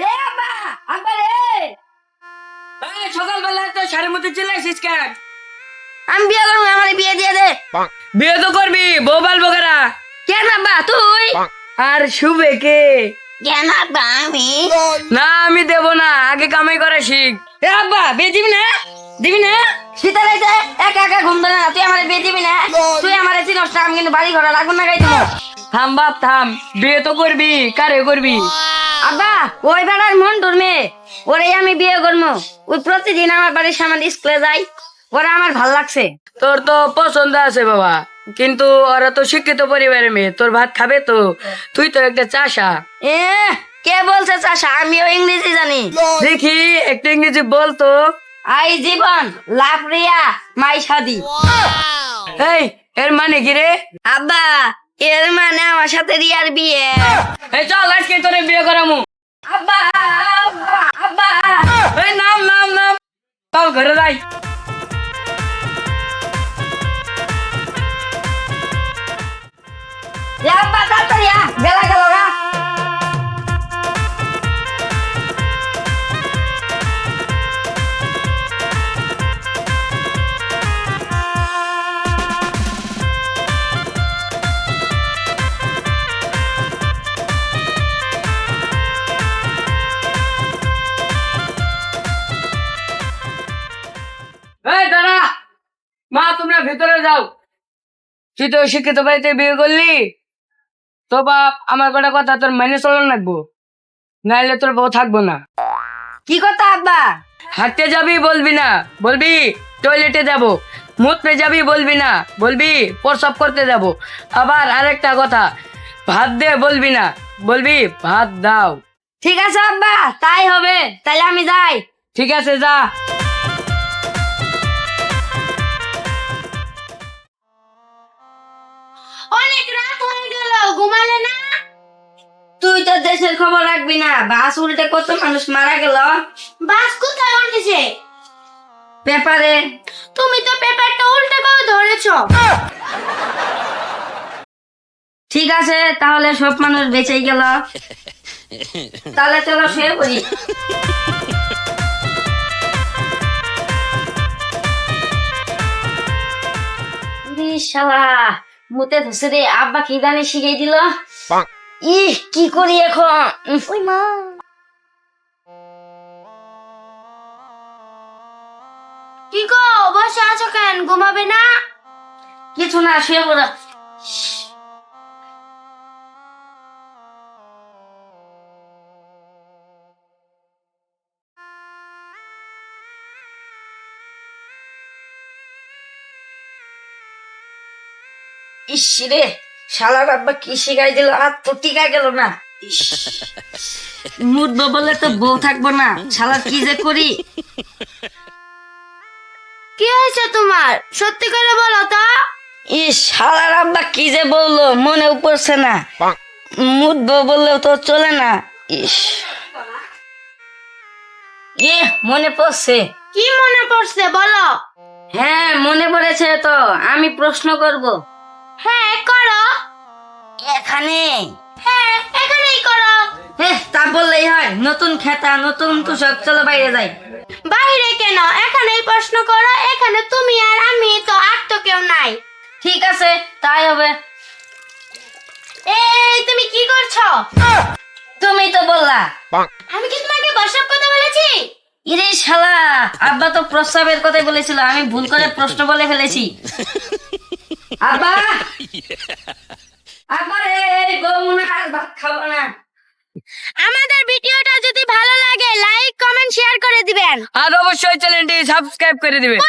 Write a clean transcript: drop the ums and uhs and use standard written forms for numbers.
এ আব্বা, আব্বা রে। এই সকালবেলা তো শাড়ির মধ্যে চলে আসিস কেন? আমি বিয়ে করবো, আমার বিয়ে দিয়ে দে। বিয়ে তো করবি, বউ বালবো কারা? কেন আব্বা তুই? আর শুবে কে? কেন আব্বা আমি? না আমি দেব না, আগে কামাই করে শিখ। এ আব্বা বিয়ে দিবি না? দিবি না? শীতের রাইতে একা একা ঘুম দেয় না, তুই আমার বিয়ে দিবি না? তুই আমার চিনস না, আমি কিন্তু বাড়ি ঘরে রাখবো না গাইতে। থাম বাপ থাম, বিয়ে তো করবি, কারে করবি? আব্বা ওই বেড়ার মন তোর মেয়ে, ওরে আমি বিয়ে করবো। ওই প্রতিদিন আমার বাড়ির সামনে স্কুলে যাই, ওরা আমার ভাল লাগছে। তোর তো পছন্দ আছে বাবা, কিন্তু ওরা তো শিক্ষিত পরিবারের মেয়ে, তোর ভাত খাবে তো? তুই তো একটা চাষা। এ কে বলছে চাষা? আমিও ইংরেজি জানি। দেখি একটু ইংরেজি বলতো। আই জীবন লাভ রিয়া মাই শাদি। এই এর মানে কি রে? আব্বা এর মানে আমার সাথে রিয়ার বিয়ে। এই চল আজকে তোরে বিয়ে করামু। আব্বা আব্বা আব্বা, এই নাম নাম নাম, চল ঘরে যাই। আব্বা তাড়াতাড়ি আ, বেলা গেল গা। এই দাঁড়া, মা তোমরা ভিতরে যাও। তুই তো শিক্ষিত বাড়িতে বিয়ে করলি, তো বাপ আমার কটা কথা তোর মেনে চলন লাগবো, নাইলে তোর বউ থাকবো না। কি কথা আব্বা? হাঁটতে যাবি বলবি না, বলবি টয়লেটে যাব। মুততে যাবি বলবি না, বলবি প্রস্রাব করতে যাব। আবার আরেকটা কথা, ভাত দে বলবি না, বলবি ভাত দাও। ঠিক আছে আব্বা, তাই হবে, তাইলে আমি যাই। ঠিক আছে যা। অনেক রাত হয়ে গেল, ঘুমালে না? তুই তো দেশের খবর রাখবি না, বাস উল্টে কত মানুষ মারা গেল। বাস কোথায় উল্টেছে? পেপারে। তুমি তো পেপারটা উল্টে করে ধরেছো। ঠিক আছে তাহলে সব মানুষ বেঁচেই গেল, তাহলে চলো শুয়ে পড়ি। শালা মুতে ধসে রে, আব্বা কি জানি শিখাই দিল। ইহ কি করি এখন? ওই মা, কি গো বসে আছো কেন, ঘুমাবে না? কিছু না, শুয়ে পড়ো। ইস রে, শালার আব্বা কি শিখাই দিল, আর তো টিকা গেল না। মুদবো বলে তো বউ থাকবো না, শালার কি যে করি। কি হয়েছে তোমার, সত্যি করে বলো তো। ইস শালার আব্বা কি যে বললো, মনে পড়ছে না। মুদবো বললেও তো চলে না। ইস মনে পড়ছে। কি মনে পড়ছে বলো। হ্যাঁ মনে পড়েছে তো, আমি প্রশ্ন করব। হ্যাঁ করো। এখানে? হ্যাঁ এখানেই করো। তা বললেই হয়? নতুন খেতা নতুন পোশাক, চলো বাইরে যাই। বাইরে কেন, এখানেই প্রশ্ন করো, এখানে তুমি আর আমি, তো আর তো কেউ নাই। ঠিক আছে তাই হবে। এই তুমি কি করছো? তুমি তো বললা। আমি কি তোমাকে বসব কথা বলেছি? ইরে শালা, আব্বা তো প্রস্রাবের কথাই বলেছিল, আমি ভুল করে প্রশ্ন বলে ফেলেছি। আব্বা আব্বা রে, বউ মনে হয় ভাত খাবো না। আমাদের ভিডিওটা যদি ভালো লাগে লাইক কমেন্ট শেয়ার করে দিবেন আর অবশ্যই চ্যানেলটি সাবস্ক্রাইব করে দিবেন।